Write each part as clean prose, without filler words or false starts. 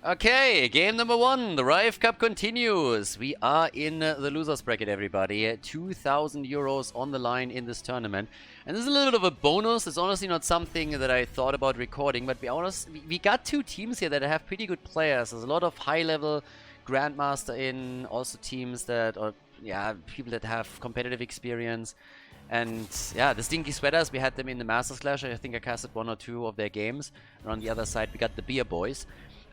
Okay, game number 1, the Rive Cup continues. We are in the losers bracket, everybody. 2,000 euros on the line in this tournament. And this is a little bit of a bonus. It's honestly not something that I thought about recording, but we got two teams here that have pretty good players. There's a lot of high-level Grandmaster in, also teams that are, people that have competitive experience. And yeah, the Stinky Sweaters, we had them in the Masters Clash. I think I casted 1 or 2 of their games. And on the other side, we got the Beer Boys.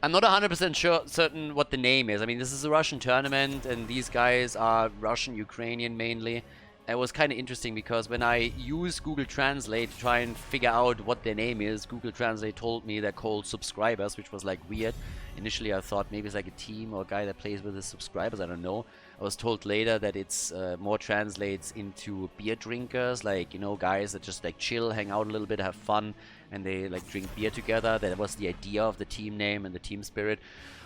I'm not 100% certain what the name is. I mean, this is a Russian tournament, and these guys are Russian, Ukrainian mainly. It was kind of interesting because when I used Google Translate to try and figure out what their name is, Google Translate told me they're called subscribers, which was like weird. Initially I thought maybe it's like a team or a guy that plays with his subscribers, I don't know. I was told later that it's more translates into beer drinkers, like, you know, guys that just like chill, hang out a little bit, have fun, and they like drink beer together. That was the idea of the team name and the team spirit.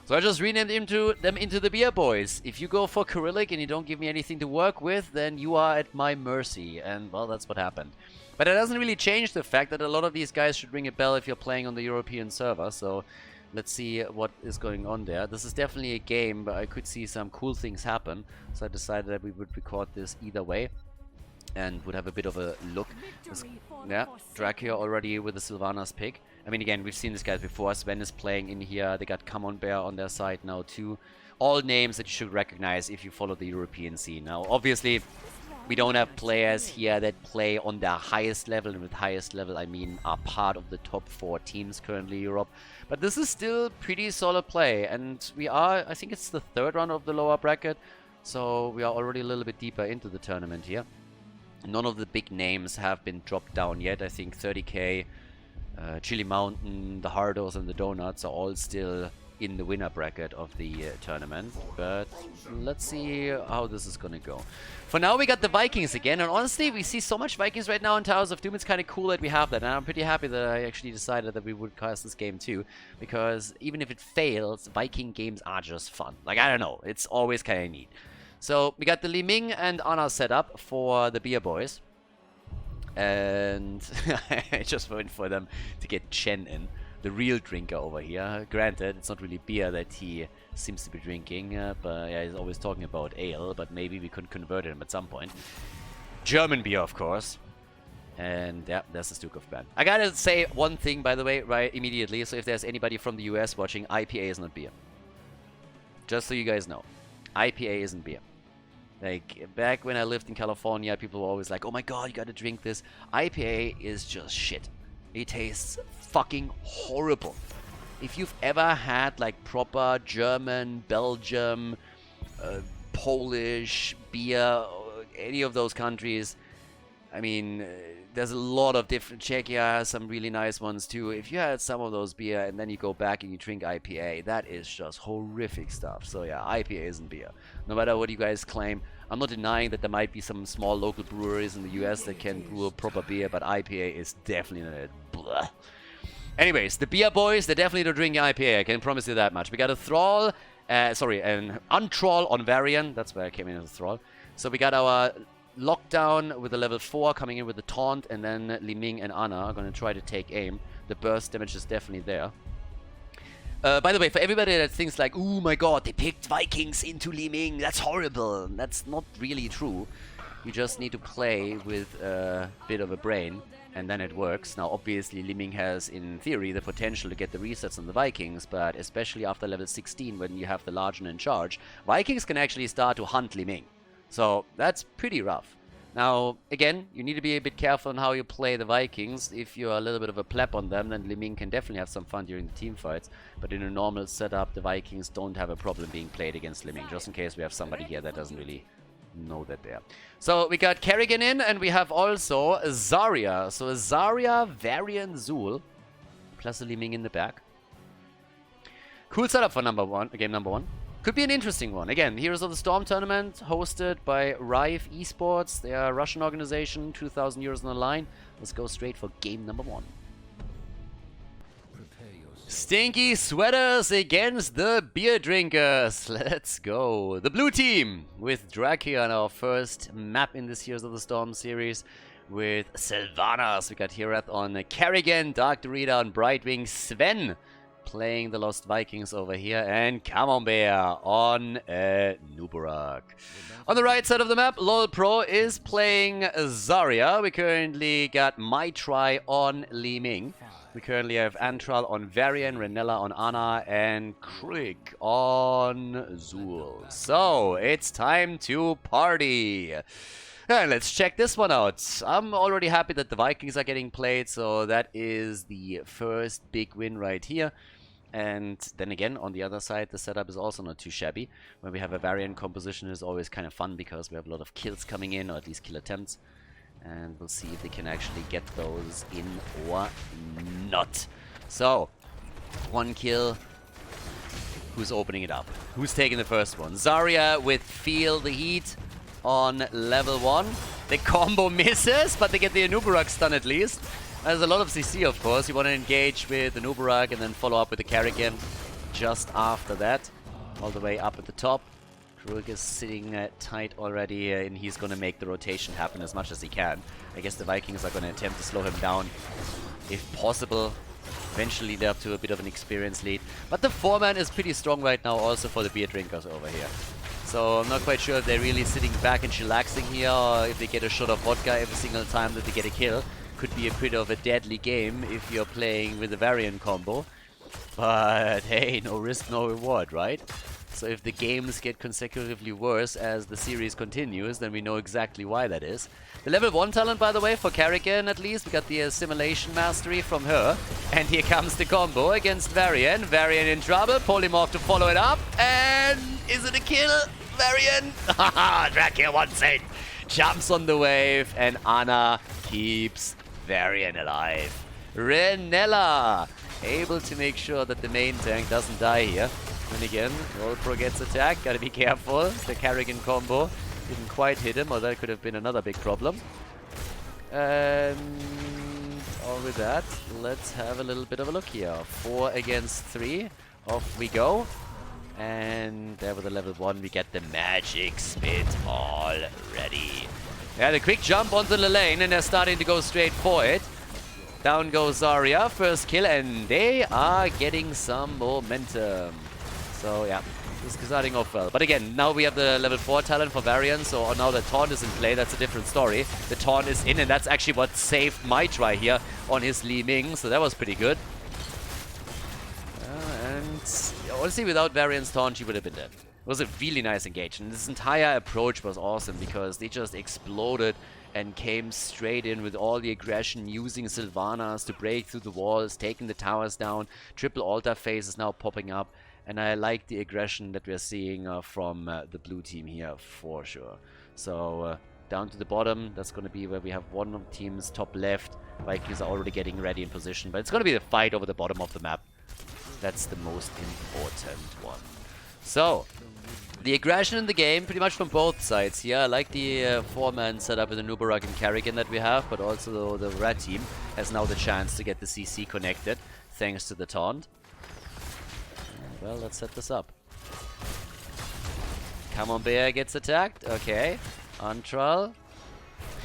So I just renamed them into the Beer Boys. If you go for Cyrillic and you don't give me anything to work with, then you are at my mercy. And, well, that's what happened. But it doesn't really change the fact that a lot of these guys should ring a bell if you're playing on the European server. So let's see what is going on there. This is definitely a game, but I could see some cool things happen. So I decided that we would record this either way and would have a bit of a look. Yeah, Drake here already with the Sylvanas pick. I mean, again, we've seen this guys before. Sven is playing in here. They got Come On Bear on their side now too. All names that you should recognize if you follow the European scene. Now, obviously, we don't have players here that play on their highest level. And with highest level, I mean are part of the top 4 teams currently in Europe. But this is still pretty solid play. And we are, I think it's the 3rd round of the lower bracket. So we are already a little bit deeper into the tournament here. None of the big names have been dropped down yet. I think 30k, Chili Mountain, the Hardos and the Donuts are all still in the winner bracket of the tournament. But let's see how this is gonna go. For now, we got the Vikings again. And honestly, we see so much Vikings right now in Towers of Doom. It's kind of cool that we have that. And I'm pretty happy that I actually decided that we would cast this game too. Because even if it fails, Viking games are just fun. Like, I don't know. It's always kind of neat. So we got the Li Ming and Anna set up for the Beer Boys. And I just went for them to get Chen in, the real drinker over here. Granted, it's not really beer that he seems to be drinking, but yeah, he's always talking about ale, but maybe we could convert him at some point. German beer, of course. And yeah, there's the Duke of Bern. I gotta say one thing, by the way, right immediately. So if there's anybody from the US watching, IPA is not beer. Just so you guys know. IPA isn't beer. Like, back when I lived in California, people were always like, oh my god, you gotta drink this. IPA is just shit. It tastes fucking horrible. If you've ever had, like, proper German, Belgium, Polish beer, any of those countries, I mean, there's a lot of different... Czechia has some really nice ones too. If you had some of those beer and then you go back and you drink IPA, that is just horrific stuff. So yeah, IPA isn't beer. No matter what you guys claim. I'm not denying that there might be some small local breweries in the US that can brew a proper beer, but IPA is definitely not it. Blah. Anyways, the Beer Boys, they're definitely not drinking IPA. I can promise you that much. We got a Thrall, an Untroll on Varian. That's where I came in as a Thrall. So we got our Lockdown with a level 4 coming in with the Taunt, and then Li Ming and Anna are going to try to take aim. The burst damage is definitely there. By the way, for everybody that thinks like, oh my god, they picked Vikings into Li Ming, that's horrible. That's not really true. You just need to play with a bit of a brain, and then it works. Now, obviously, Li Ming has, in theory, the potential to get the resets on the Vikings, but especially after level 16, when you have the Largen in charge, Vikings can actually start to hunt Li Ming. So, that's pretty rough. Now, again, you need to be a bit careful on how you play the Vikings. If you're a little bit of a pleb on them, then Li Ming can definitely have some fun during the team fights. But in a normal setup, the Vikings don't have a problem being played against Li Ming, just in case we have somebody here that doesn't really know that there. So, we got Kerrigan in, and we have also Zarya. So, Zarya, Varian, Zul, plus a Li Ming in the back. Cool setup for game number one. Could be an interesting one. Again, Heroes of the Storm tournament hosted by Rive Esports. They are a Russian organization, 2,000 euros on the line. Let's go straight for game number 1. Stinky Sweaters against the Beer Drinkers. Let's go. The blue team with Drake on our first map in this Heroes of the Storm series. With Sylvanas, we got Herath on Kerrigan, Dark Dorita on Brightwing, Sven playing the Lost Vikings over here. And Camembert on Nubarak. On the right side of the map, LOL Pro is playing Zarya. We currently got My Try on Li Ming. We currently have Antral on Varian, Renella on Ana, and Krieg on Zul. So, it's time to party! And let's check this one out. I'm already happy that the Vikings are getting played, so that is the first big win right here. And then again, on the other side, the setup is also not too shabby. When we have a Varian composition, is always kind of fun because we have a lot of kills coming in, or at least kill attempts. And we'll see if they can actually get those in or not. So, 1 kill. Who's opening it up? Who's taking the first one? Zarya with Feel the Heat on level 1. The combo misses, but they get the Anubarak stun at least. There's a lot of CC, of course. You want to engage with the Anubarak and then follow up with the Karrigan just after that. All the way up at the top. Krieg is sitting tight already, and he's going to make the rotation happen as much as he can. I guess the Vikings are going to attempt to slow him down if possible. Eventually lead up to a bit of an experience lead. But the 4-man is pretty strong right now also for the beer drinkers over here. So I'm not quite sure if they're really sitting back and chillaxing here, or if they get a shot of vodka every single time that they get a kill. Could be a bit of a deadly game if you're playing with a Varian combo. But hey, no risk, no reward, right? So if the games get consecutively worse as the series continues, then we know exactly why that is. The level 1 talent, by the way, for Karrigan at least. We got the Assimilation Mastery from her. And here comes the combo against Varian. Varian in trouble. Polymorph to follow it up. And is it a kill? Varian! Haha, Dracula wants it! Jumps on the wave, and Ana keeps Varian alive. Renella able to make sure that the main tank doesn't die here. And again, LOL Pro gets attacked, gotta be careful. The Karrigan combo didn't quite hit him, or that could have been another big problem. And all with that, let's have a little bit of a look here. 4 against 3, off we go. And there with the level 1, we get the magic spit already. Yeah, the quick jump onto the lane, and they're starting to go straight for it. Down goes Zarya, first kill, and they are getting some momentum. So yeah, this is starting off well. But again, now we have the level 4 talent for Varian, so now the taunt is in play, that's a different story. The taunt is in, and that's actually what saved My Try here on his Li Ming, so that was pretty good. And honestly, without Varian's taunt, she would have been dead. It was a really nice engagement. This entire approach was awesome because they just exploded and came straight in with all the aggression, using Sylvanas to break through the walls, taking the towers down. Triple altar phase is now popping up, and I like the aggression that we're seeing from the blue team here for sure. So down to the bottom, that's going to be where we have one of the teams top left. Vikings are already getting ready in position, but it's going to be the fight over the bottom of the map. That's the most important one. So, the aggression in the game, pretty much from both sides here. I like the 4-man setup with the Nubarak and Karrigan that we have, but also the red team has now the chance to get the CC connected, thanks to the taunt. Well, let's set this up. Camembert gets attacked, okay. Antral.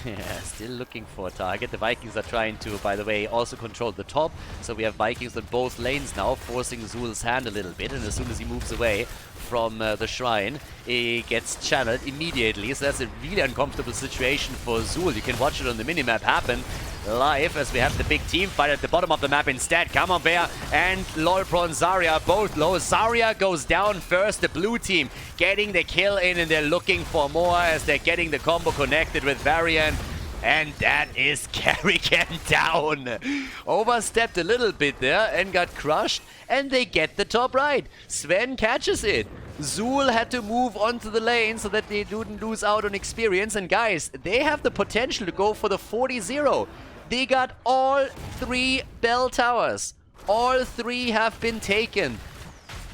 Yeah, still looking for a target. The Vikings are trying to, by the way, also control the top. So we have Vikings on both lanes now, forcing Zul's hand a little bit. And as soon as he moves away from the shrine, he gets channeled immediately. So that's a really uncomfortable situation for Zul. You can watch it on the minimap happen live as we have the big team fight at the bottom of the map instead. Camembert and LOL Pro and Zarya are both low. Zarya goes down first. The blue team getting the kill in, and they're looking for more as they're getting the combo connected with Varian. And that is Karrigan down. Overstepped a little bit there and got crushed. And they get the top right. Sven catches it. Zul had to move onto the lane so that they didn't lose out on experience. And guys, they have the potential to go for the 40-0. They got all 3 bell towers. All 3 have been taken.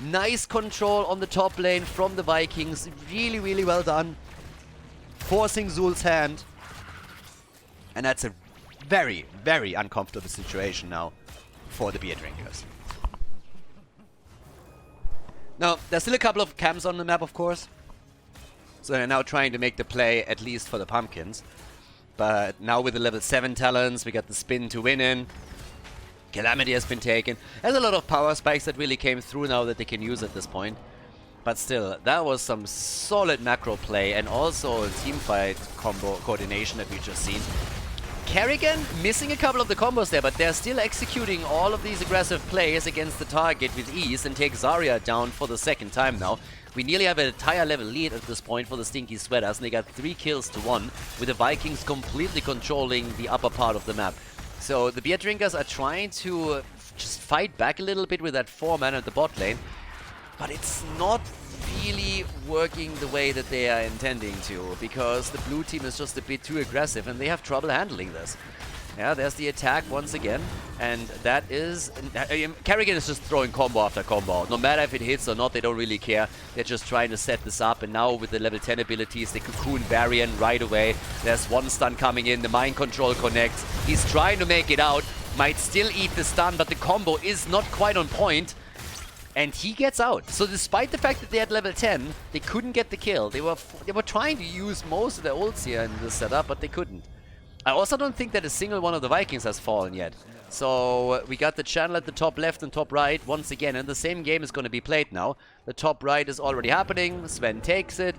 Nice control on the top lane from the Vikings. Really, really well done. Forcing Zul's hand. And that's a very, very uncomfortable situation now for the beer drinkers. Now, there's still a couple of camps on the map, of course. So they're now trying to make the play, at least for the pumpkins. But now with the level 7 talents, we got the spin to win in. Calamity has been taken. There's a lot of power spikes that really came through now that they can use at this point. But still, that was some solid macro play and also teamfight combo coordination that we just seen. Kerrigan missing a couple of the combos there, but they're still executing all of these aggressive plays against the target with ease and take Zarya down for the second time now. We nearly have an entire level lead at this point for the Stinky Sweaters, and they got 3 kills to 1, with the Vikings completely controlling the upper part of the map. So the Beer Drinkers are trying to just fight back a little bit with that 4-man at the bot lane, but it's not really working the way that they are intending to, because the blue team is just a bit too aggressive and they have trouble handling this. Yeah, there's the attack once again, and that is... Kerrigan is just throwing combo after combo. No matter if it hits or not, they don't really care. They're just trying to set this up, and now with the level 10 abilities, the Cocoon Variant right away. There's one stun coming in, the Mind Control connects. He's trying to make it out, might still eat the stun, but the combo is not quite on point. And he gets out. So despite the fact that they had level 10, they couldn't get the kill. They were trying to use most of their ults here in this setup, but they couldn't. I also don't think that a single one of the Vikings has fallen yet. So we got the channel at the top left and top right once again, and the same game is going to be played now. The top right is already happening. Sven takes it.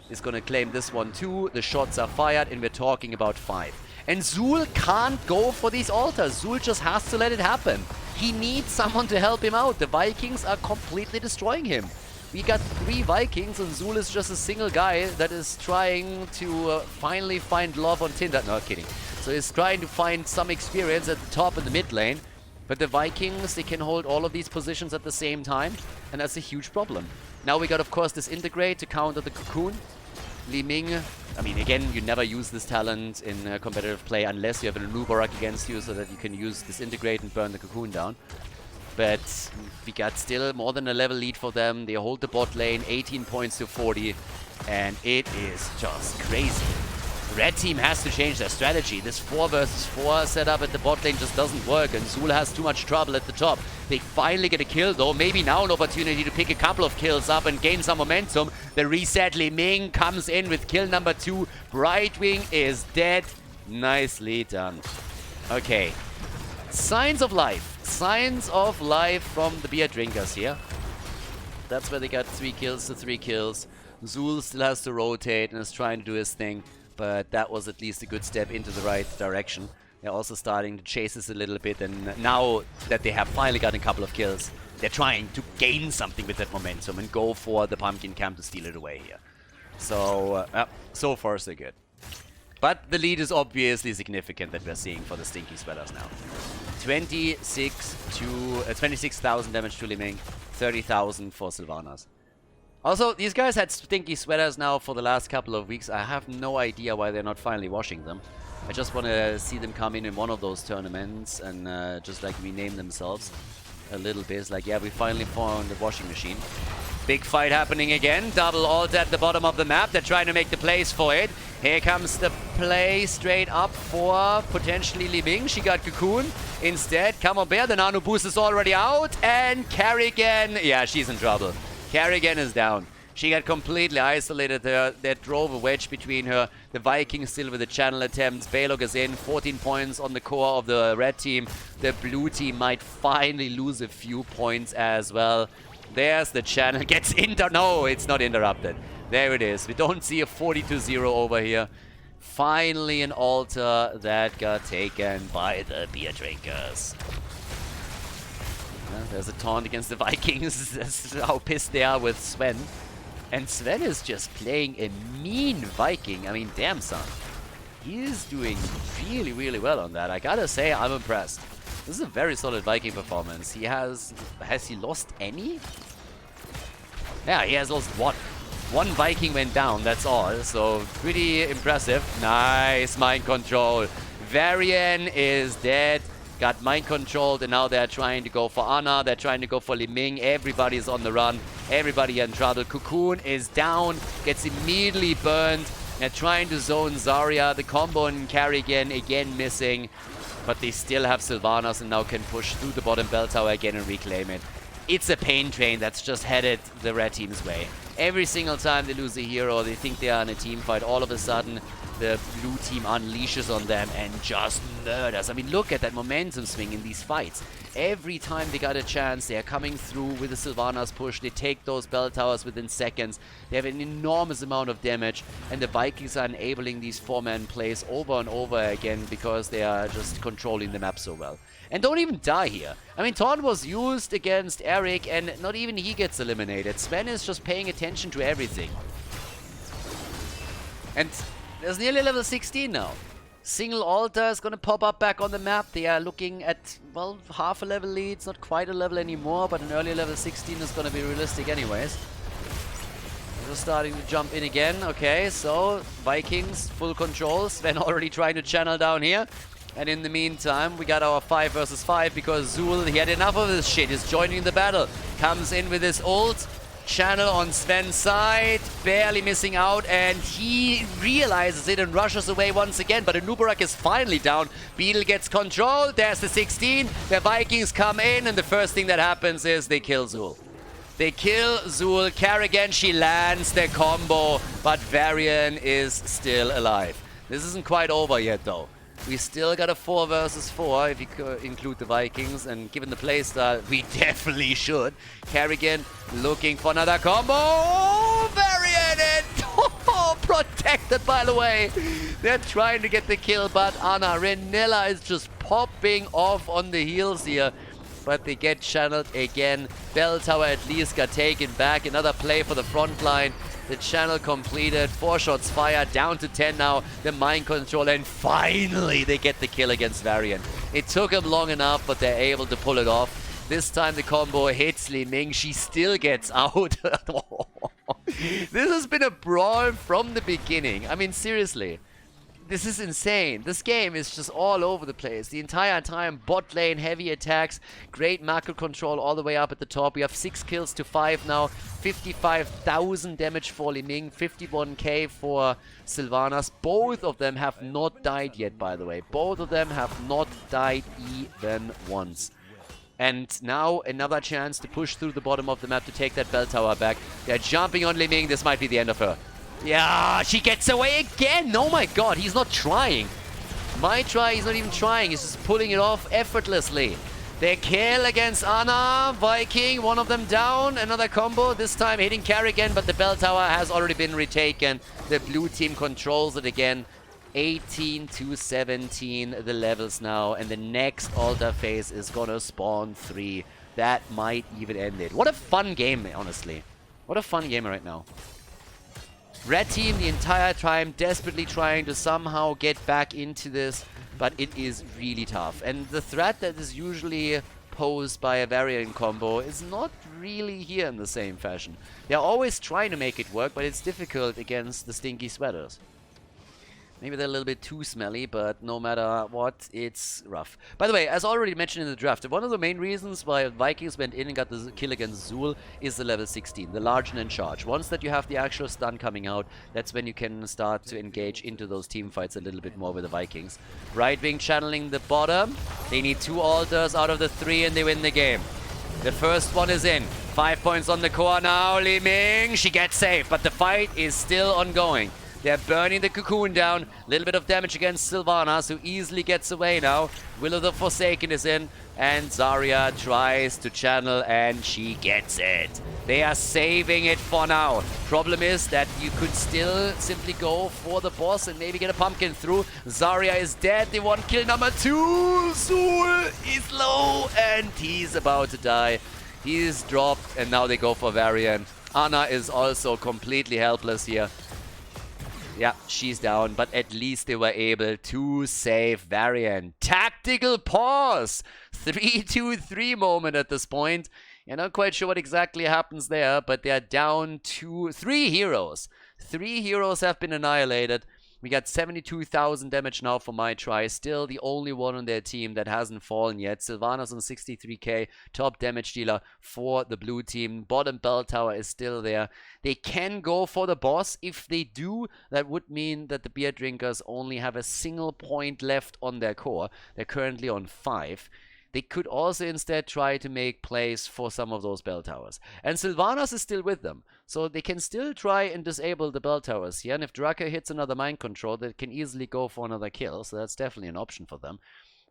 He's going to claim this one too. The shots are fired, and we're talking about 5. And Zul can't go for these altars. Zul just has to let it happen. He needs someone to help him out. The Vikings are completely destroying him. We got 3 Vikings, and Zul is just a single guy that is trying to finally find love on Tinder. No, kidding. So he's trying to find some experience at the top and the mid lane. But the Vikings, they can hold all of these positions at the same time, and that's a huge problem. Now we got, of course, this Integrate to counter the Cocoon. Li Ming, I mean, again, you never use this talent in competitive play unless you have an Anubarak against you so that you can use this Integrate and burn the Cocoon down. But we got still more than a level lead for them. They hold the bot lane, 18 points to 40, and it is just crazy. Red team has to change their strategy. This 4 versus 4 setup at the bot lane just doesn't work, and Zul has too much trouble at the top. They finally get a kill though. Maybe now an opportunity to pick a couple of kills up and gain some momentum. The reset Li Ming comes in with kill number 2. Brightwing is dead. Nicely done. Okay. Signs of life. Signs of life from the Beer Drinkers here. That's where they got 3 kills to 3 kills. Zul still has to rotate and is trying to do his thing. But that was at least a good step into the right direction. They're also starting to chase this a little bit, and now that they have finally gotten a couple of kills, they're trying to gain something with that momentum and go for the Pumpkin Camp to steal it away here. So, so far so good. But the lead is obviously significant that we're seeing for the Stinky Sweaters now. 26,000 damage to Li Ming, 30,000 for Sylvanas. Also, these guys had Stinky Sweaters now for the last couple of weeks. I have no idea why they're not finally washing them. I just want to see them come in one of those tournaments and just like rename themselves a little bit. It's like, yeah, we finally found the washing machine. Big fight happening again. Double ult at the bottom of the map. They're trying to make the plays for it. Here comes the play straight up for potentially Li Ming. She got Cocoon instead. Camembert, the nano boost is already out. And Kerrigan, yeah, she's in trouble. Kerrigan is down. She got completely isolated there. That drove a wedge between her. The Vikings still with the channel attempts. Balog is in. 14 points on the core of the red team. The blue team might finally lose a few points as well. There's the channel. Gets no, it's not interrupted. There it is. We don't see a 42-0 over here. Finally an altar that got taken by the Beer Drinkers. There's a taunt against the Vikings. That's how pissed they are with Sven. And Sven is just playing a mean Viking. I mean, damn son. He is doing really, really well on that. I gotta say, I'm impressed. This is a very solid Viking performance. He has he lost any? Yeah, he has lost one. One Viking went down, that's all. So, pretty impressive. Nice mind control. Varian is dead. Got mind controlled, and now they're trying to go for Ana. They're trying to go for Li Ming. Everybody's on the run. Everybody in trouble. Cocoon is down. Gets immediately burned. They're trying to zone Zarya. The combo and Kerrigan again missing. But they still have Sylvanas and now can push through the bottom bell tower again and reclaim it. It's a pain train that's just headed the red team's way. Every single time they lose a hero, they think they are in a team fight. All of a sudden, the blue team unleashes on them and just murders. I mean, look at that momentum swing in these fights. Every time they got a chance, they are coming through with the Sylvanas push. They take those bell towers within seconds. They have an enormous amount of damage, and the Vikings are enabling these 4-man plays over and over again because they are just controlling the map so well. And don't even die here. I mean, Taunt was used against Eric, and not even he gets eliminated. Sven is just paying attention to everything. And there's nearly level 16 now. Single altar is going to pop up back on the map. They are looking at, well, half a level lead. It's not quite a level anymore, but an early level 16 is going to be realistic anyways. They're starting to jump in again. Okay, so Vikings, full control. Sven already trying to channel down here. And in the meantime, we got our 5 versus 5 because Zul, he had enough of this shit. He's joining the battle. Comes in with his ult. Channel on Sven's side, barely missing out, and he realizes it and rushes away once again, but Anubarak is finally down. Beetle gets control, there's the 16, the Vikings come in, and the first thing that happens is they kill Zul. They kill Zul, Kerrigan, she lands the combo, but Varian is still alive. This isn't quite over yet though. We still got a 4 versus 4 if you include the Vikings, and given the playstyle, we definitely should. Kerrigan looking for another combo. Oh, Varian! Oh, protected by the way. They're trying to get the kill, but Anna Renilla is just popping off on the heels here. But they get channeled again. Bell Tower at least got taken back. Another play for the front line. The channel completed, 4 shots fired, down to 10 now, the mind control, and finally they get the kill against Varian. It took them long enough, but they're able to pull it off. This time the combo hits Li Ming, she still gets out. This has been a brawl from the beginning. I mean, seriously. This is insane. This game is just all over the place. The entire time, bot lane, heavy attacks, great macro control all the way up at the top. We have 6 kills to 5 now. 55,000 damage for Li Ming, 51k for Sylvanas. Both of them have not died yet, by the way. Both of them have not died even once. And now another chance to push through the bottom of the map to take that bell tower back. They're jumping on Li Ming. This might be the end of her. Yeah, she gets away again. Oh my god, he's not trying. My try, he's not even trying. He's just pulling it off effortlessly. They kill against Anna. Viking, one of them down. Another combo, this time hitting Kerrigan, but the bell tower has already been retaken. The blue team controls it again. 18 to 17 the levels now, and the next altar phase is gonna spawn 3. That might even end it. What a fun game, honestly. What a fun game right now. Red team the entire time desperately trying to somehow get back into this, but it is really tough. And the threat that is usually posed by a Varian combo is not really here in the same fashion. They're always trying to make it work, but it's difficult against the Stinky Sweaters. Maybe they're a little bit too smelly, but no matter what, it's rough. By the way, as already mentioned in the draft, one of the main reasons why Vikings went in and got the kill against Zul is the level 16, the large and in charge. Once that you have the actual stun coming out, that's when you can start to engage into those team fights a little bit more with the Vikings. Right wing channeling the bottom. They need 2 altars out of the 3 and they win the game. The first one is in. 5 points on the core now. Li Ming, she gets safe, but the fight is still ongoing. They're burning the cocoon down. A little bit of damage against Sylvanas, who easily gets away now. Will of the Forsaken is in. And Zarya tries to channel, and she gets it. They are saving it for now. Problem is that you could still simply go for the boss and maybe get a pumpkin through. Zarya is dead. They want kill number 2. Zul is low, and he's about to die. He's dropped, and now they go for Varian. Anna is also completely helpless here. Yeah, she's down, but at least they were able to save Varian. Tactical pause! 3-2-3 moment at this point. You're not quite sure what exactly happens there, but they're down to 3 heroes. 3 heroes have been annihilated. We got 72,000 damage now for my try. Still the only one on their team that hasn't fallen yet. Sylvanas on 63k, top damage dealer for the blue team. Bottom bell tower is still there. They can go for the boss. If they do, that would mean that the beer drinkers only have a single point left on their core. They're currently on 5. they could also instead try to make plays for some of those bell towers. And Sylvanas is still with them, so they can still try and disable the bell towers here. And if Draka hits another mind control, they can easily go for another kill, so that's definitely an option for them.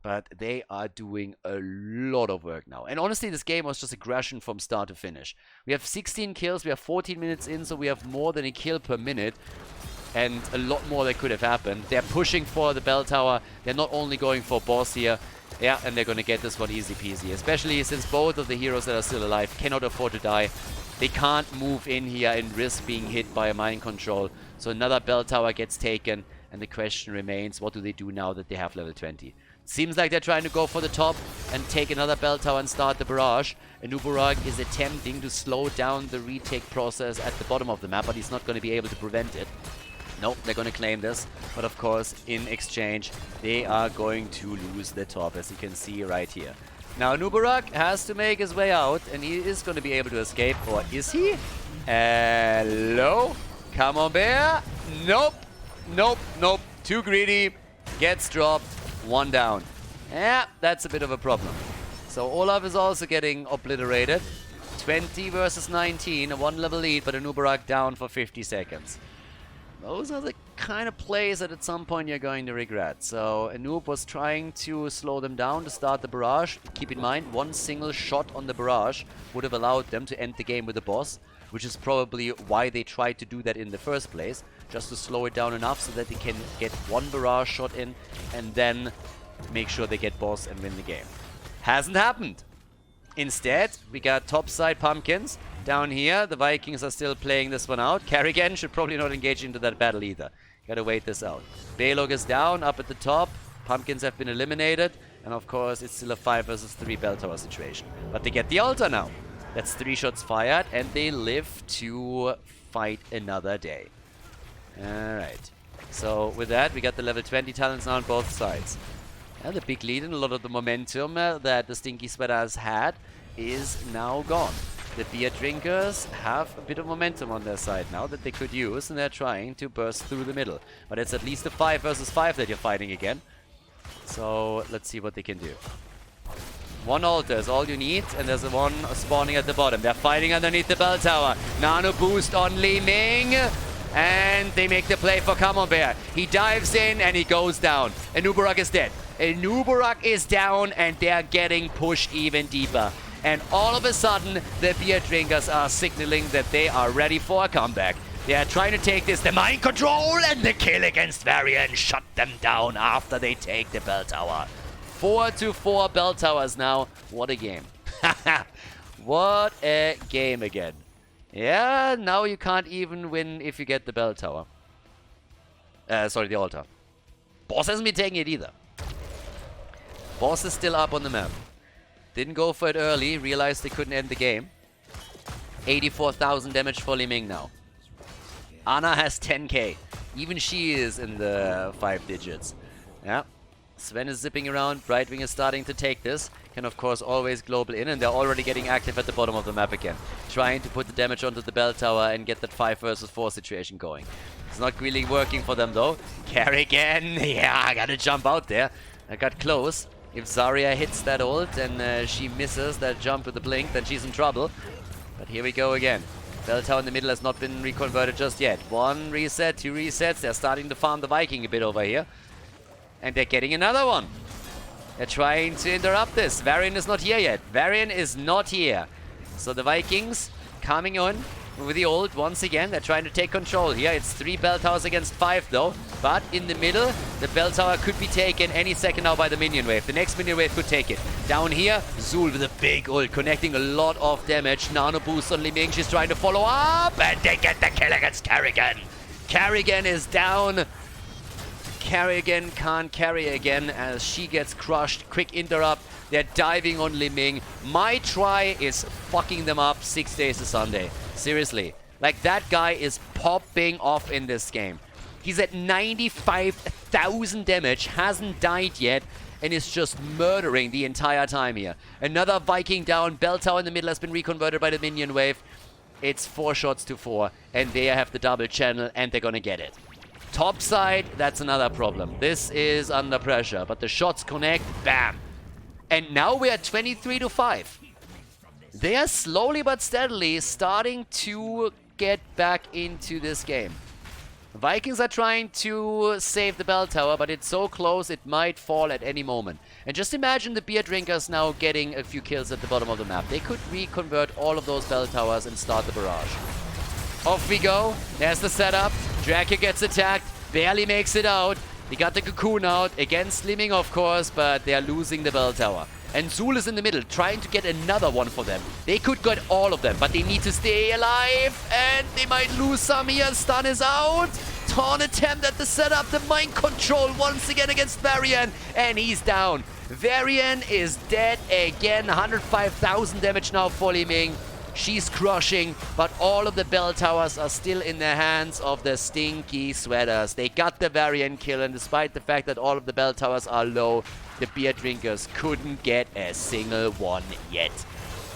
But they are doing a lot of work now. And honestly, this game was just aggression from start to finish. We have 16 kills, we have 14 minutes in, so we have more than a kill per minute. And a lot more that could have happened. They're pushing for the bell tower. They're not only going for boss here. Yeah, and they're going to get this one easy peasy. Especially since both of the heroes that are still alive cannot afford to die. They can't move in here and risk being hit by a mind control. So another bell tower gets taken. And the question remains, what do they do now that they have level 20? Seems like they're trying to go for the top and take another bell tower and start the barrage. Anubarak is attempting to slow down the retake process at the bottom of the map, but he's not going to be able to prevent it. Nope, they're going to claim this. But of course, in exchange, they are going to lose the top, as you can see right here. Now, Anubarak has to make his way out, and he is going to be able to escape. Or is he? Hello? Come on, bear. Nope. Nope. Nope. Too greedy. Gets dropped. One down. Yeah, that's a bit of a problem. So Olaf is also getting obliterated. 20 versus 19. A 1-level lead, but Anubarak down for 50 seconds. Those are the kind of plays that at some point you're going to regret. So Anub was trying to slow them down to start the barrage. Keep in mind, one single shot on the barrage would have allowed them to end the game with the boss, which is probably why they tried to do that in the first place, just to slow it down enough so that they can get one barrage shot in and then make sure they get boss and win the game. Hasn't happened. Instead, we got topside pumpkins. Down here, the Vikings are still playing this one out. Kerrigan should probably not engage into that battle either. Gotta wait this out. Balog is down, up at the top. Pumpkins have been eliminated. And of course, it's still a 5 versus 3 bell tower situation. But they get the altar now. That's 3 shots fired, and they live to fight another day. Alright. So with that, we got the level 20 talents now on both sides. And the big lead and a lot of the momentum that the Stinky Sweaters had is now gone. The beer drinkers have a bit of momentum on their side now that they could use, and they're trying to burst through the middle. But it's at least a 5 versus 5 that you're fighting again. So let's see what they can do. One altar is all you need, and there's one spawning at the bottom. They're fighting underneath the bell tower. Nano boost on Li Ming. And they make the play for Camembert. He dives in and he goes down. Anubarak is dead. Anubarak is down, and they're getting pushed even deeper. And all of a sudden, the beer drinkers are signaling that they are ready for a comeback. They are trying to take this, the mind control, and the kill against Varian. Shut them down after they take the bell tower. 4-4 bell towers now. What a game. What a game again. Yeah, now you can't even win if you get the bell tower. Sorry, the altar. Boss hasn't been taking it either. Boss is still up on the map. Didn't go for it early, realized they couldn't end the game. 84,000 damage for Li Ming now. Ana has 10k. Even she is in the 5 digits. Yeah. Sven is zipping around. Brightwing is starting to take this. Can of course always global in, and they're already getting active at the bottom of the map again. Trying to put the damage onto the bell tower and get that 5 versus 4 situation going. It's not really working for them though. Kerrigan, yeah, I gotta jump out there. I got close. If Zarya hits that ult and she misses that jump with the blink, then she's in trouble. But here we go again. Bell tower in the middle has not been reconverted just yet. 1 reset, 2 resets. They're starting to farm the Viking a bit over here. And they're getting another one. They're trying to interrupt this. Varian is not here yet. Varian is not here. So the Vikings coming on with the ult once again. They're trying to take control here. It's 3 bell towers against 5 though. But in the middle, the bell tower could be taken any second now by the minion wave. The next minion wave could take it. Down here, Zul with a big ult, connecting a lot of damage. Nano boost on Li Ming. She's trying to follow up, and they get the kill against Kerrigan. Kerrigan is down. Kerrigan can't carry again as she gets crushed. Quick interrupt. They're diving on Li Ming. My try is fucking them up 6 days to Sunday. Seriously. Like, that guy is popping off in this game. He's at 95,000 damage, hasn't died yet, and is just murdering the entire time here. Another Viking down. Bell tower in the middle has been reconverted by the minion wave. It's 4 shots to 4, and they have the double channel, and they're gonna get it. Top side, that's another problem. This is under pressure, but the shots connect, bam. And now we're 23-5. They are slowly but steadily starting to get back into this game. Vikings are trying to save the bell tower, but it's so close it might fall at any moment. And just imagine the beer drinkers now getting a few kills at the bottom of the map. They could reconvert all of those bell towers and start the barrage. Off we go. There's the setup. Dracula gets attacked. Barely makes it out. They got the cocoon out against Liming, of course, but they are losing the bell tower. And Zul is in the middle, trying to get another one for them. They could get all of them, but they need to stay alive. And they might lose some here. Stun is out. Taunt attempt at the setup. The mind control once again against Varian. And he's down. Varian is dead again. 105,000 damage now for Liming. She's crushing, but all of the bell towers are still in the hands of the Stinky Sweaters. They got the Varian kill, and despite the fact that all of the bell towers are low, the beer drinkers couldn't get a single one yet.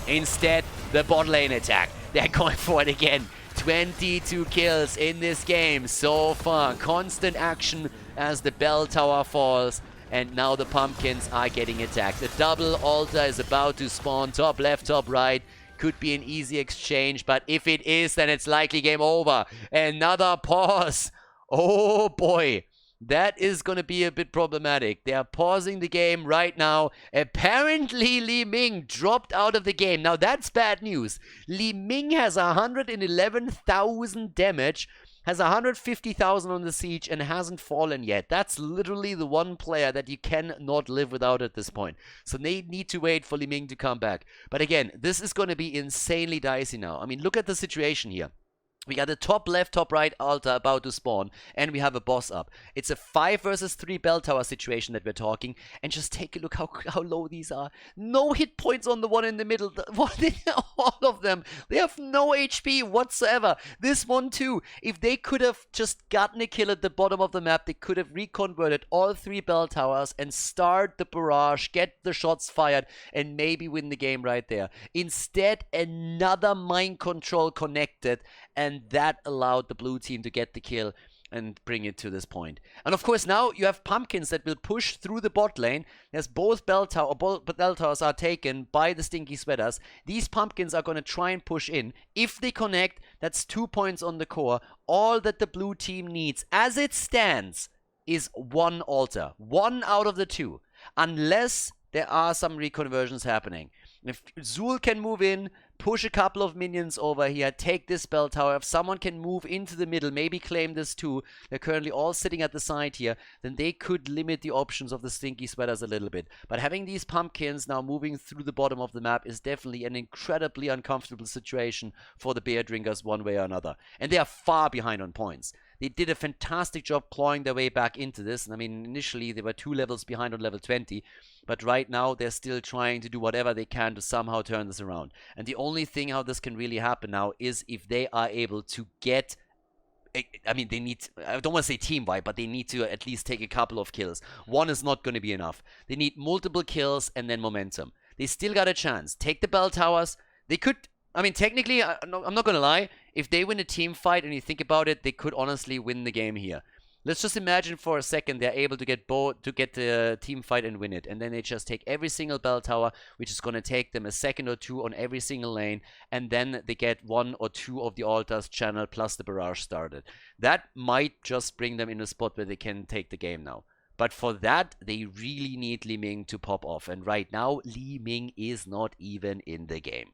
Instead, the bot lane attack. They're going for it again. 22 kills in this game so far. Constant action as the bell tower falls. And now the pumpkins are getting attacked. The double altar is about to spawn. Top left, top right. Could be an easy exchange, but if it is, then it's likely game over. Another pause. Oh boy. That is going to be a bit problematic. They are pausing the game right now. Apparently, Li Ming dropped out of the game. Now, that's bad news. Li Ming has 111,000 damage, has 150,000 on the siege, and hasn't fallen yet. That's literally the one player that you cannot live without at this point. So they need to wait for Li Ming to come back. But again, this is going to be insanely dicey now. I mean, look at the situation here. We got the top left, top right altar about to spawn, and we have a boss up. It's a 5 versus 3 bell tower situation that we're talking, and just take a look how low these are. No hit points on the one in the middle. All of them, they have no HP whatsoever. This one too. If they could have just gotten a kill at the bottom of the map, they could have reconverted all 3 bell towers and start the barrage, get the shots fired, and maybe win the game right there. Instead, another mind control connected, and that allowed the blue team to get the kill and bring it to this point. And of course now you have pumpkins that will push through the bot lane. As both bell towers are taken by the Stinky Sweaters. These pumpkins are going to try and push in. If they connect, that's 2 points on the core. All that the blue team needs, as it stands, is 1 altar. 1 out of the 2. Unless there are some reconversions happening. If Zul can move in, push a couple of minions over here, take this bell tower. If someone can move into the middle, maybe claim this too. They're currently all sitting at the side here. Then they could limit the options of the Stinky Sweaters a little bit. But having these pumpkins now moving through the bottom of the map is definitely an incredibly uncomfortable situation for the beer drinkers one way or another. And they are far behind on points. They did a fantastic job clawing their way back into this. And I mean, initially they were 2 levels behind on level 20. But right now they're still trying to do whatever they can to somehow turn this around. And the only thing how this can really happen now is if they are able to get... I mean, they need... I don't want to say team wipe, but they need to at least take a couple of kills. 1 is not going to be enough. They need multiple kills and then momentum. They still got a chance. Take the bell towers. They could... I mean, technically, I'm not going to lie. If they win a team fight and you think about it, they could honestly win the game here. Let's just imagine for a second they're able to get the team fight and win it. And then they just take every single bell tower, which is going to take them a second or 2 on every single lane. And then they get 1 or 2 of the altars channel plus the barrage started. That might just bring them in a spot where they can take the game now. But for that, they really need Li Ming to pop off. And right now, Li Ming is not even in the game.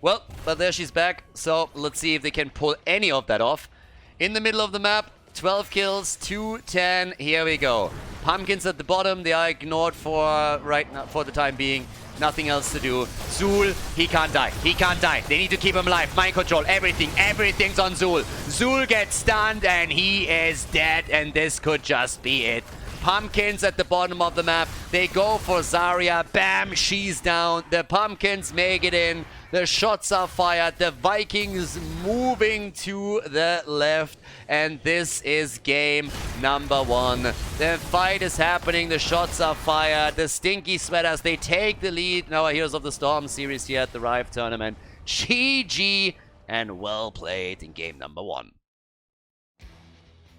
Well, but there she's back, so let's see if they can pull any of that off. In the middle of the map, 12 kills, 210, here we go. Pumpkins at the bottom, they are ignored for right now, for the time being. Nothing else to do. Zul, he can't die. He can't die. They need to keep him alive. Mind control, everything's on Zul. Zul gets stunned and he is dead, and this could just be it. Pumpkins at the bottom of the map. They go for Zarya. Bam, she's down. The pumpkins make it in. The shots are fired. The Vikings moving to the left. And this is game number 1. The fight is happening. The shots are fired. The Stinky Sweaters, they take the lead in our Heroes of the Storm series here at the Rive tournament. GG and well played in game number 1.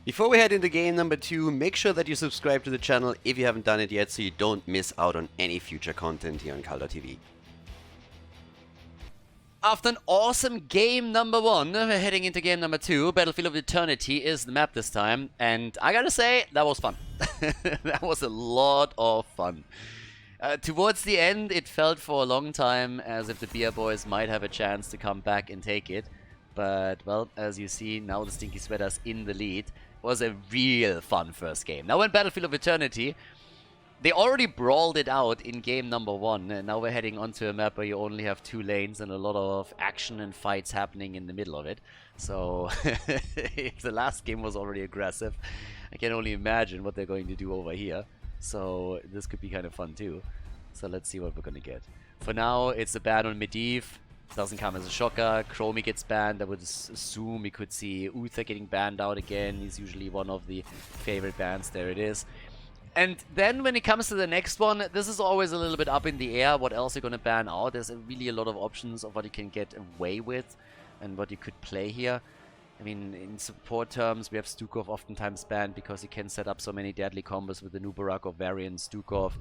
Before we head into game number 2, make sure that you subscribe to the channel if you haven't done it yet so you don't miss out on any future content here on Khaldor TV. After an awesome game number 1, we're heading into game number 2. Battlefield of Eternity is the map this time, and I gotta say, that was fun. That was a lot of fun. Towards the end, it felt for a long time as if the Beer Boys might have a chance to come back and take it. But, well, as you see, now the Stinky Sweaters in the lead. Was a real fun first game. Now in Battlefield of Eternity, they already brawled it out in game number 1, and now we're heading onto a map where you only have 2 lanes and a lot of action and fights happening in the middle of it. So, if the last game was already aggressive, I can only imagine what they're going to do over here. So, this could be kind of fun too. So, let's see what we're going to get. For now, it's a ban on Medivh. Doesn't come as a shocker. Chromie gets banned. I would assume we could see Uther getting banned out again. He's usually one of the favorite bans. There it is. And then when it comes to the next one, this is always a little bit up in the air. What else you're going to ban out? There's really a lot of options of what you can get away with and what you could play here. I mean, in support terms, we have Stukov oftentimes banned because he can set up so many deadly combos with the Nubarak or variant Stukov.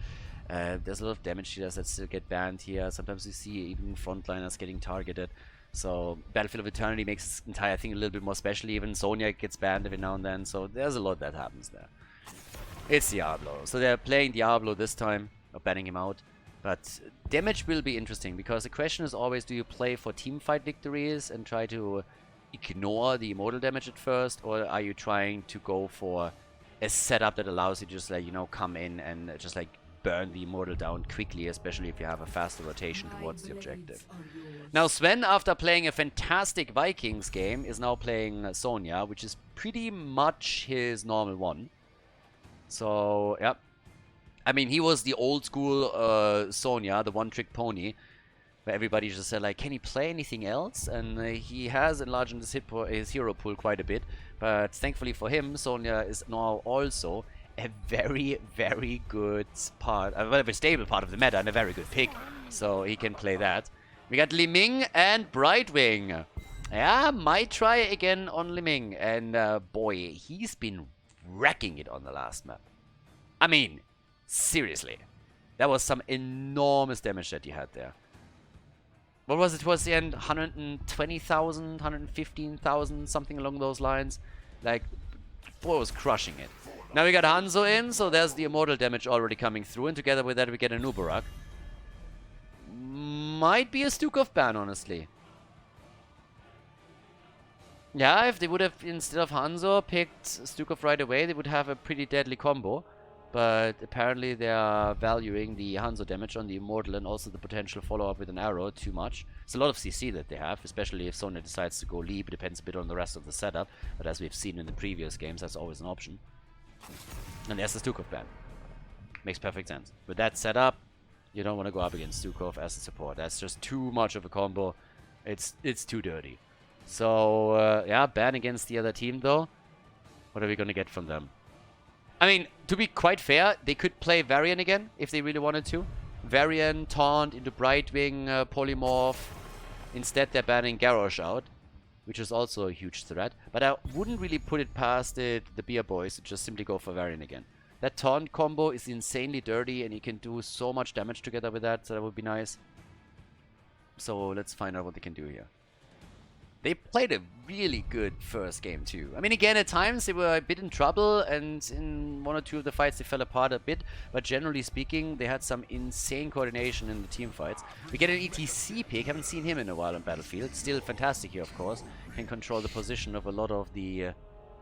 There's a lot of damage dealers that still get banned here. Sometimes you see even frontliners getting targeted. So Battlefield of Eternity makes this entire thing a little bit more special. Even Sonya gets banned every now and then. So there's a lot that happens there. It's Diablo. So they're playing Diablo this time, or banning him out. But damage will be interesting, because the question is always, do you play for teamfight victories and try to ignore the immortal damage at first, or are you trying to go for a setup that allows you to just, like, you know, come in and just like burn the immortal down quickly, especially if you have a faster rotation towards the objective. Now Sven, after playing a fantastic Vikings game, is now playing Sonya, which is pretty much his normal one. So, yeah. I mean, he was the old school Sonya, the one-trick pony, where everybody just said, like, can he play anything else? And he has enlarged his hero pool quite a bit. But thankfully for him, Sonya is now also a very, very good part, a very stable part of the meta, and a very good pick. So he can play that. We got Li Ming and Brightwing. Yeah, might try again on Li Ming. And boy, he's been wrecking it on the last map. I mean, seriously. That was some enormous damage that he had there. What was it towards the end? 120,000, 115,000, something along those lines. Like, boy was crushing it. Now we got Hanzo in, so there's the immortal damage already coming through, and together with that we get a Nubarak. Might be a Stukov ban, honestly. Yeah, if they would have, instead of Hanzo, picked Stukov right away, they would have a pretty deadly combo. But apparently they are valuing the Hanzo damage on the immortal and also the potential follow-up with an arrow too much. It's a lot of CC that they have, especially if Sonya decides to go leap. It depends a bit on the rest of the setup, but as we've seen in the previous games, that's always an option. And there's the Stukov ban. Makes perfect sense. With that setup, you don't want to go up against Stukov as a support. That's just too much of a combo. It's too dirty. So, yeah, ban against the other team though. What are we going to get from them? I mean, to be quite fair, they could play Varian again if they really wanted to. Varian, Taunt into Brightwing, Polymorph. Instead, they're banning Garrosh out, which is also a huge threat. But I wouldn't really put it past the Beer Boys to just simply go for Varian again. That Taunt combo is insanely dirty, and you can do so much damage together with that, so that would be nice. So let's find out what they can do here. They played a really good first game too. I mean, again, at times they were a bit in trouble, and in one or two of the fights they fell apart a bit. But generally speaking, they had some insane coordination in the team fights. We get an ETC pick. Haven't seen him in a while on Battlefield. Still fantastic here, of course. Can control the position of a lot of the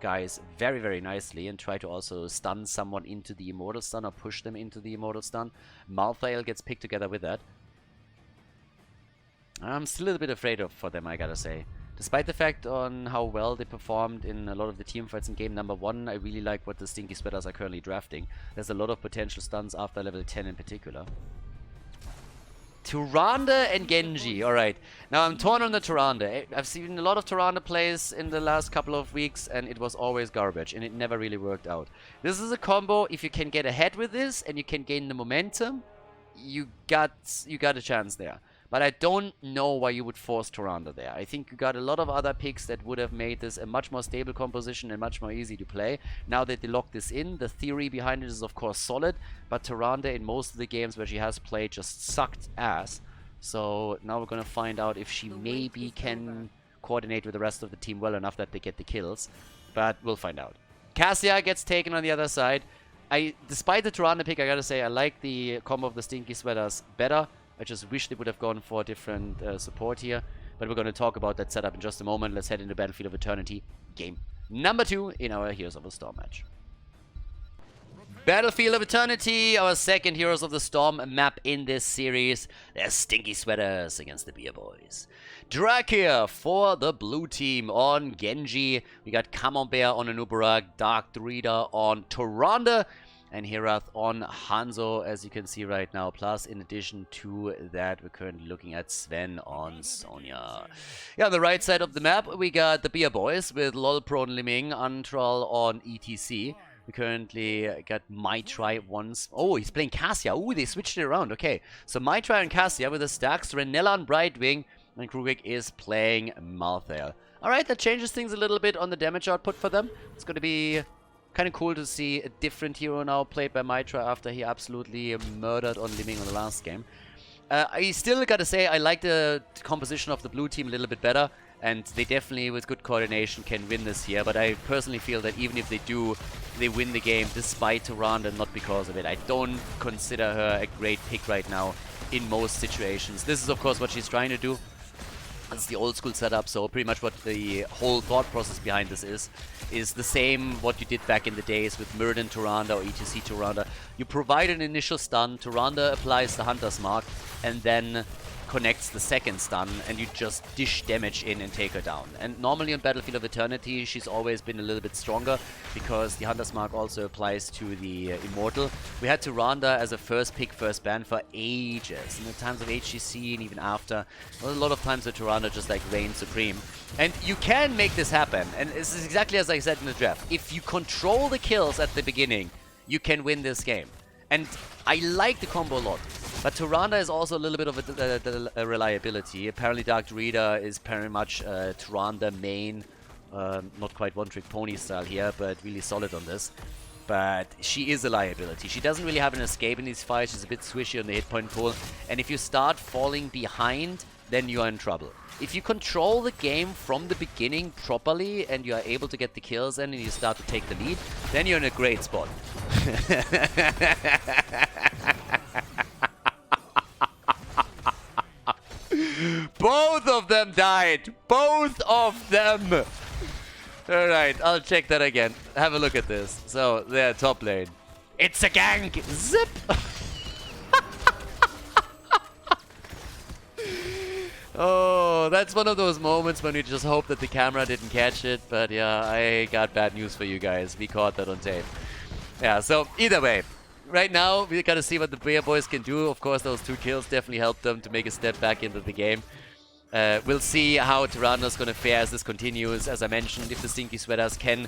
guys very, very nicely, and try to also stun someone into the immortal stun or push them into the immortal stun. Malthael gets picked together with that. I'm still a little bit afraid for them, I gotta say. Despite the fact on how well they performed in a lot of the team fights in game number 1, I really like what the Stinky Sweaters are currently drafting. There's a lot of potential stuns after level 10 in particular. Tyrande and Genji. Alright, now I'm torn on the Tyrande. I've seen a lot of Tyrande plays in the last couple of weeks, and it was always garbage, and it never really worked out. This is a combo, if you can get ahead with this, and you can gain the momentum, you got a chance there. But I don't know why you would force Tyrande there. I think you got a lot of other picks that would have made this a much more stable composition and much more easy to play. Now that they lock this in, the theory behind it is of course solid, but Tyrande in most of the games where she has played just sucked ass. So now we're going to find out if she maybe can coordinate with the rest of the team well enough that they get the kills. But we'll find out. Cassia gets taken on the other side. Despite the Tyrande pick, I gotta say I like the combo of the Stinky Sweaters better. I just wish they would have gone for a different support here. But we're going to talk about that setup in just a moment. Let's head into Battlefield of Eternity, game number 2 in our Heroes of the Storm match. Battlefield of Eternity, our second Heroes of the Storm map in this series. There's Stinky Sweaters against the Beer Boys. Drak here for the blue team on Genji. We got Camembert on Anubarak, Dark Druida on Tyrande, and Herath on Hanzo, as you can see right now. Plus, in addition to that, we're currently looking at Sven on Sonya. Yeah, on the right side of the map, we got the Beer Boys with Lolprone Liming, Antral on ETC. We currently got Maitri once. Oh, he's playing Cassia. Oh, they switched it around. Okay, so Maitri and Cassia with the stacks. Renella on Brightwing, and Krugik is playing Malthael. Alright, that changes things a little bit on the damage output for them. It's going to be kind of cool to see a different hero now played by Maitri after he absolutely murdered on Liming on the last game. I still gotta say I like the composition of the blue team a little bit better, and they definitely with good coordination can win this here, but I personally feel that even if they do, they win the game despite Tyrande and not because of it. I don't consider her a great pick right now in most situations. This is of course what she's trying to do. It's the old school setup, so pretty much what the whole thought process behind this is the same what you did back in the days with Murden Tyrande or ETC Tyrande. You provide an initial stun, Tyrande applies the Hunter's Mark, and then connects the second stun, and you just dish damage in and take her down. And normally on Battlefield of Eternity, she's always been a little bit stronger, because the Hunter's Mark also applies to the Immortal. We had Tyrande as a first pick, first ban for ages, in the times of HGC and even after. Well, a lot of times the Tyrande just like reigns supreme. And you can make this happen, and this is exactly as I said in the draft. If you control the kills at the beginning, you can win this game. And I like the combo a lot. But Tyrande is also a little bit of a reliability. Apparently Dark Druida is very much Tyrande main. Not quite one-trick pony style here, but really solid on this. But she is a liability. She doesn't really have an escape in these fights. She's a bit swishy on the hit point pool. And if you start falling behind, then you are in trouble. If you control the game from the beginning properly and you are able to get the kills in and you start to take the lead, then you're in a great spot. Both of them died! Both of them! Alright, I'll check that again. Have a look at this. So, they're top lane. It's a gank! Zip! Oh, that's one of those moments when you just hope that the camera didn't catch it. But yeah, I got bad news for you guys. We caught that on tape. Yeah, so either way. Right now, we gotta see what the Beer Boys can do. Of course, those 2 kills definitely helped them to make a step back into the game. We'll see how Tyrande's gonna fare as this continues. As I mentioned, if the Stinky Sweaters can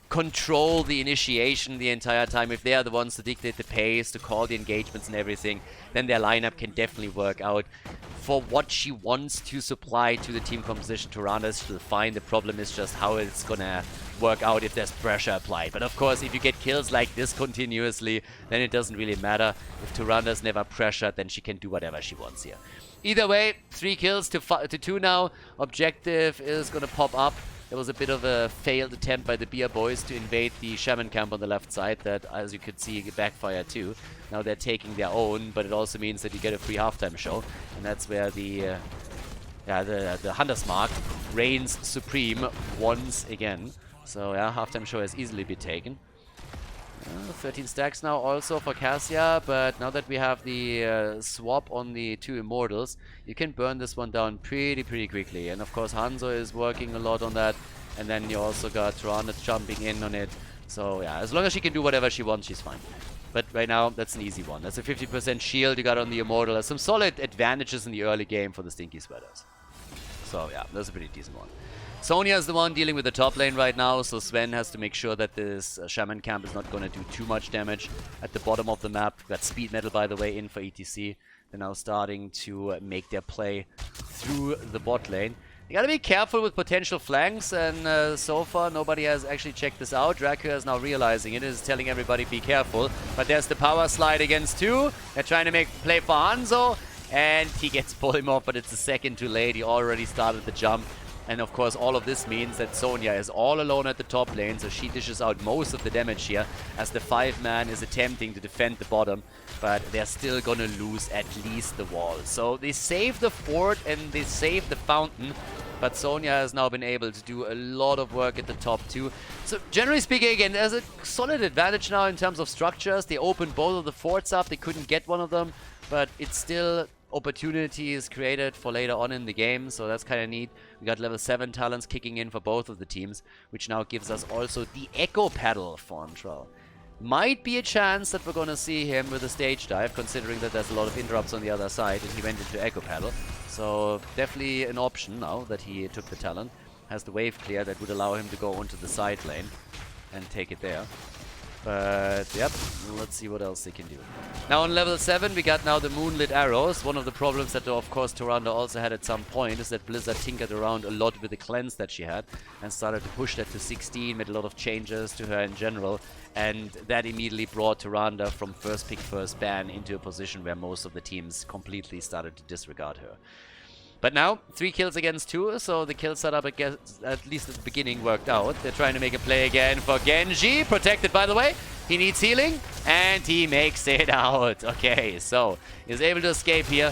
control the initiation the entire time, if they are the ones to dictate the pace, to call the engagements and everything, then their lineup can definitely work out. For what she wants to supply to the team composition, Tyrande she'll find. The problem is just how it's gonna work out if there's pressure applied. But of course, if you get kills like this continuously, then it doesn't really matter. If Tyrande's never pressured, then she can do whatever she wants here. Either way, 3 kills to 2 now. Objective is gonna pop up. There was a bit of a failed attempt by the Beer Boys to invade the Shaman camp on the left side that, as you could see, backfired too. Now they're taking their own, but it also means that you get a free halftime show. And that's where the Hunter's Mark reigns supreme once again. So yeah, halftime show has easily been taken. 13 stacks now also for Cassia, but now that we have the swap on the 2 Immortals, you can burn this one down pretty quickly. And of course Hanzo is working a lot on that, and then you also got Tyrande jumping in on it. So yeah, as long as she can do whatever she wants, she's fine. But right now, that's an easy one. That's a 50% shield you got on the Immortal. There's some solid advantages in the early game for the Stinky Sweaters. So yeah, that's a pretty decent one. Sonya is the one dealing with the top lane right now, so Sven has to make sure that this Shaman camp is not going to do too much damage at the bottom of the map. We've got Speed Metal, by the way, in for ETC. They're now starting to make their play through the bot lane. You gotta be careful with potential flanks, and so far nobody has actually checked this out. Dracula is now realizing it, is telling everybody be careful. But there's the power slide against 2. They're trying to make play for Hanzo, and he gets polymorph, but it's a second too late. He already started the jump. And of course all of this means that Sonya is all alone at the top lane, so she dishes out most of the damage here as the 5-man is attempting to defend the bottom, but they're still gonna lose at least the wall. So they save the fort and they save the fountain, but Sonya has now been able to do a lot of work at the top too. So generally speaking, again, there's a solid advantage now in terms of structures. They opened both of the forts up, they couldn't get one of them, but it's still opportunities created for later on in the game, so that's kind of neat. We got level 7 talents kicking in for both of the teams, which now gives us also the Echo Paddle for Antral. Might be a chance that we're going to see him with a stage dive, considering that there's a lot of interrupts on the other side, and he went into Echo Paddle. So definitely an option now that he took the talent. Has the wave clear that would allow him to go onto the side lane and take it there. But, yep, let's see what else they can do. Now on level 7, we got now the Moonlit Arrows. One of the problems that, of course, Tyrande also had at some point is that Blizzard tinkered around a lot with the cleanse that she had and started to push that to 16, made a lot of changes to her in general. And that immediately brought Tyrande from first pick, first ban into a position where most of the teams completely started to disregard her. But now, 3 kills against 2, so the kill setup, at least at the beginning, worked out. They're trying to make a play again for Genji, protected by the way. He needs healing, and he makes it out. Okay, so he's able to escape here.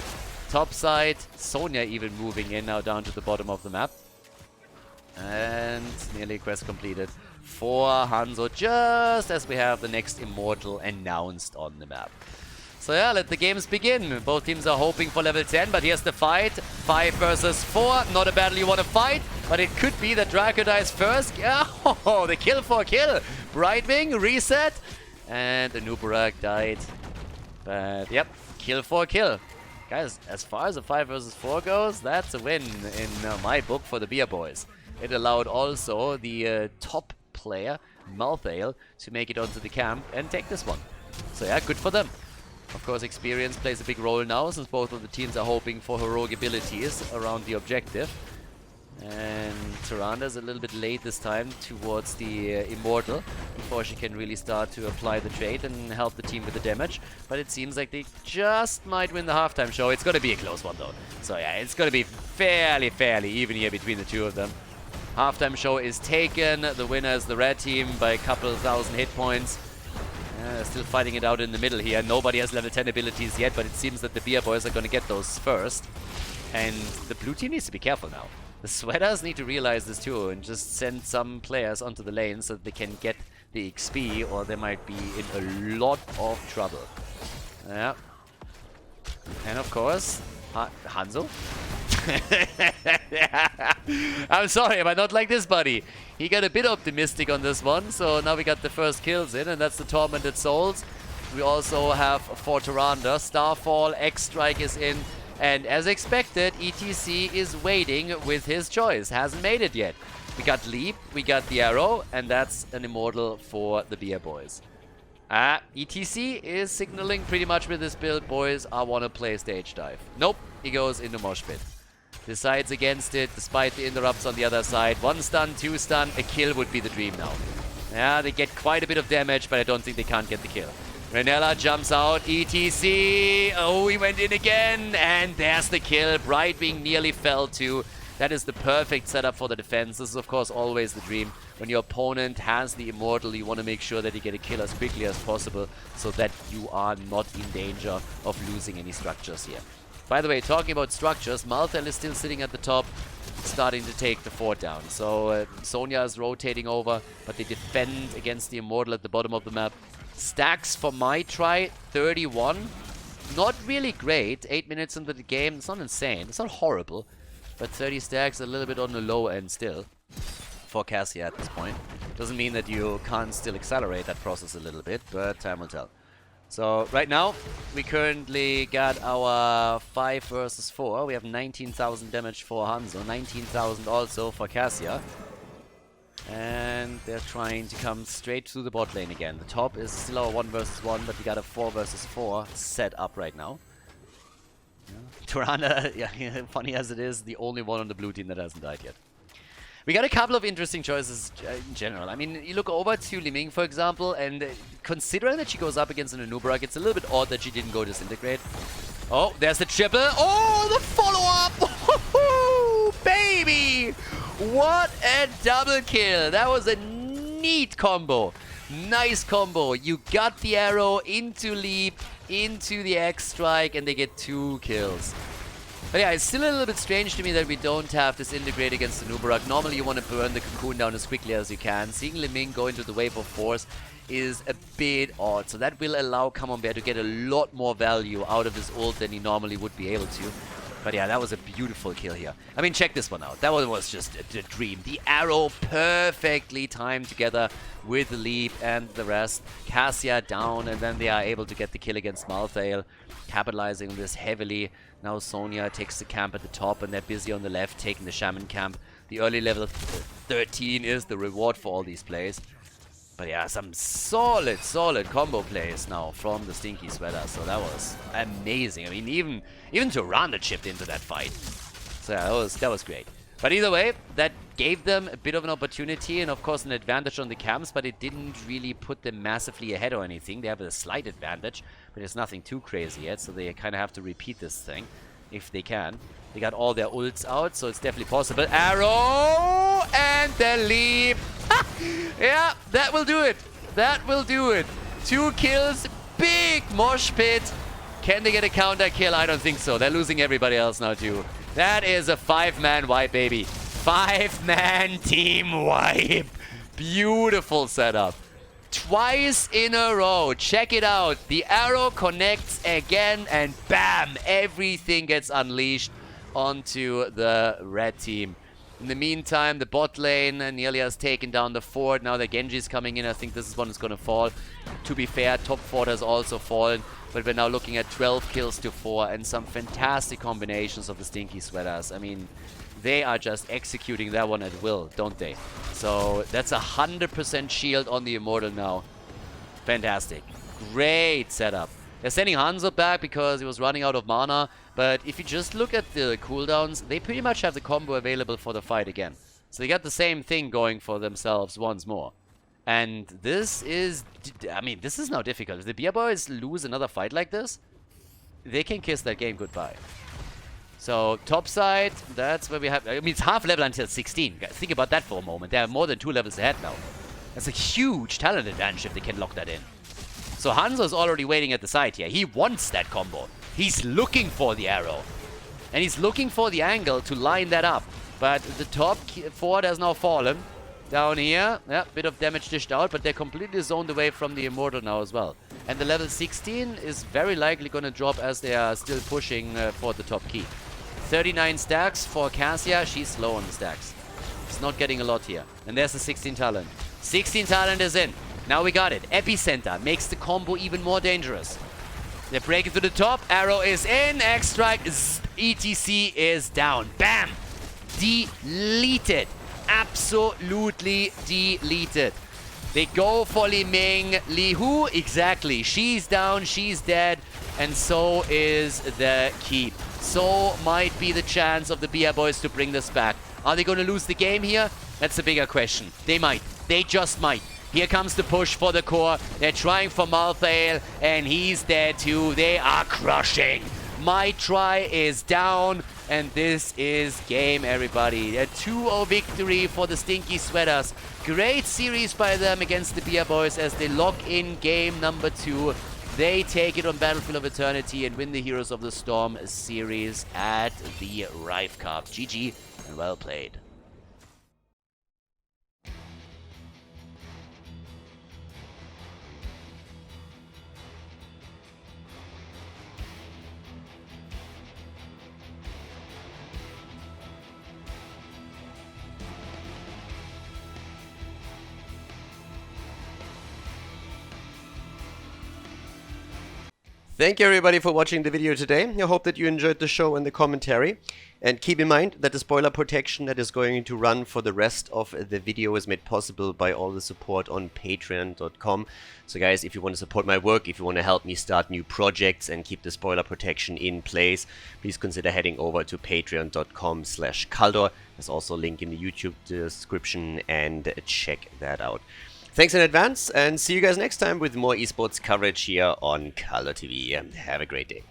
Top side, Sonya even moving in now down to the bottom of the map. And nearly quest completed for Hanzo, just as we have the next Immortal announced on the map. So yeah, let the games begin. Both teams are hoping for level 10, but here's the fight. 5 versus 4. Not a battle you want to fight, but it could be that Draco dies first. Oh, the kill for a kill. Brightwing, reset. And Anubarak died. But yep, kill for a kill. Guys, as far as a 5 versus 4 goes, that's a win in my book for the Beer Boys. It allowed also the top player, Malthael, to make it onto the camp and take this one. So yeah, good for them. Of course, experience plays a big role now, since both of the teams are hoping for heroic abilities around the objective. And Tyrande is a little bit late this time towards the Immortal, before she can really start to apply the trait and help the team with the damage. But it seems like they just might win the halftime show. It's going to be a close one though. So yeah, it's going to be fairly even here between the two of them. Halftime show is taken. The winner is the red team by a couple thousand hit points. Still fighting it out in the middle here. Nobody has level 10 abilities yet, but it seems that the Beer Boys are going to get those first. And the blue team needs to be careful now. The Sweaters need to realize this too and just send some players onto the lane so that they can get the XP, or they might be in a lot of trouble. Yeah. And of course, Hanzo? I'm sorry, but not like this, buddy. He got a bit optimistic on this one, so now we got the first kills in, and that's the Tormented Souls. We also have for Tyrande, Starfall, X-Strike is in, and as expected, ETC is waiting with his choice. Hasn't made it yet. We got Leap, we got the Arrow, and that's an Immortal for the Beer Boys. ETC is signaling pretty much with this build, boys, I want to play Stage Dive. Nope, he goes into Mosh Pit. Decides against it, despite the interrupts on the other side. 1 stun, 2 stun, a kill would be the dream now. Yeah, they get quite a bit of damage, but I don't think they can't get the kill. Renella jumps out, ETC, oh, he went in again, and there's the kill. Brightwing nearly fell too. That is the perfect setup for the defense. This is, of course, always the dream. When your opponent has the Immortal, you want to make sure that you get a kill as quickly as possible so that you are not in danger of losing any structures here. By the way, talking about structures, Malthael is still sitting at the top, starting to take the fort down. So Sonya is rotating over, but they defend against the Immortal at the bottom of the map. Stacks for my try, 31. Not really great. 8 minutes into the game. It's not insane. It's not horrible. But 30 stacks a little bit on the low end still for Cassia at this point. Doesn't mean that you can't still accelerate that process a little bit, but time will tell. So right now, we currently got our 5 versus 4. We have 19,000 damage for Hanzo, 19,000 also for Cassia. And they're trying to come straight through the bot lane again. The top is still our 1 versus 1, but we got a 4 versus 4 set up right now. Tirana, yeah, funny as it is, the only one on the blue team that hasn't died yet. We got a couple of interesting choices in general. I mean, you look over to Li Ming, for example, and considering that she goes up against an Anubrak, it's a little bit odd that she didn't go Disintegrate. Oh, there's the triple. Oh, the follow-up! Baby! What a double kill. That was a neat combo. Nice combo. You got the arrow into Leap, into the X-Strike, and they get 2 kills. But yeah, it's still a little bit strange to me that we don't have this integrate against the Nubarak. Normally you want to burn the cocoon down as quickly as you can. Seeing Li Ming go into the wave of force is a bit odd. So that will allow Camembert to get a lot more value out of his ult than he normally would be able to. But yeah, that was a beautiful kill here. I mean, check this one out. That one was just a dream. The arrow perfectly timed together with the leap and the rest. Cassia down, and then they are able to get the kill against Malthael, capitalizing on this heavily. Now Sonya takes the camp at the top, and they're busy on the left, taking the Shaman camp. The early level 13 is the reward for all these plays. But yeah, some solid combo plays now from the Stinky Sweaters. So that was amazing. I mean, even Tirana chipped into that fight. So yeah, that was great. But either way, that gave them a bit of an opportunity and of course an advantage on the camps, but it didn't really put them massively ahead or anything. They have a slight advantage, but it's nothing too crazy yet, so they kind of have to repeat this thing if they can. They got all their ults out, so it's definitely possible. Arrow and the leap. Yeah, that will do it. That will do it. 2 kills, big mosh pit. Can they get a counter kill? I don't think so. They're losing everybody else now too. That is a 5-man wipe, baby. 5-man team wipe. Beautiful setup. Twice in a row. Check it out. The arrow connects again and bam, everything gets unleashed onto the red team. In the meantime, the bot lane nearly has taken down the fort. Now the Genji's coming in. I think this is one that's going to fall. To be fair, top fort has also fallen. But we're now looking at 12 kills to 4 and some fantastic combinations of the Stinky Sweaters. I mean, they are just executing that one at will, don't they? So that's 100% shield on the Immortal now. Fantastic. Great setup. They're sending Hanzo back because he was running out of mana. But if you just look at the cooldowns, they pretty much have the combo available for the fight again. So they got the same thing going for themselves once more. And this is, I mean, this is now difficult. If the Beer Boys lose another fight like this, they can kiss that game goodbye. So, top side, that's where we have, I mean, it's half level until 16. Guys, think about that for a moment. They are more than 2 levels ahead now. That's a huge talent advantage if they can lock that in. So Hanzo's already waiting at the side here. He wants that combo. He's looking for the arrow. And he's looking for the angle to line that up. But the top fort has now fallen. Down here, yeah, bit of damage dished out, but they're completely zoned away from the Immortal now as well. And the level 16 is very likely going to drop as they are still pushing for the top key. 39 stacks for Cassia. She's slow on the stacks. It's not getting a lot here. And there's the 16 talent. 16 talent is in. Now we got it. Epicenter makes the combo even more dangerous. They break it to the top. Arrow is in. X-Strike. ETC is down. Bam! Deleted. Absolutely deleted. They go for Li Ming. Li Hu, exactly. She's down, she's dead, and so is the keep. So might be the chance of the Beer Boys to bring this back. Are they going to lose the game here? That's a bigger question. They might. They just might. Here comes the push for the core. They're trying for Malthael, and he's dead too. They are crushing. My try is down, and this is game, everybody. A 2-0 victory for the Stinky Sweaters. Great series by them against the Beer Boys as they lock in game number 2. They take it on Battlefield of Eternity and win the Heroes of the Storm series at the Rive Cup. GG, and well played. Thank you everybody for watching the video today. I hope that you enjoyed the show and the commentary. And keep in mind that the spoiler protection that is going to run for the rest of the video is made possible by all the support on patreon.com. So guys, if you want to support my work, if you want to help me start new projects and keep the spoiler protection in place, please consider heading over to patreon.com/Khaldor. There's also a link in the YouTube description, and check that out. Thanks in advance, and see you guys next time with more esports coverage here on Khaldor TV. Have a great day.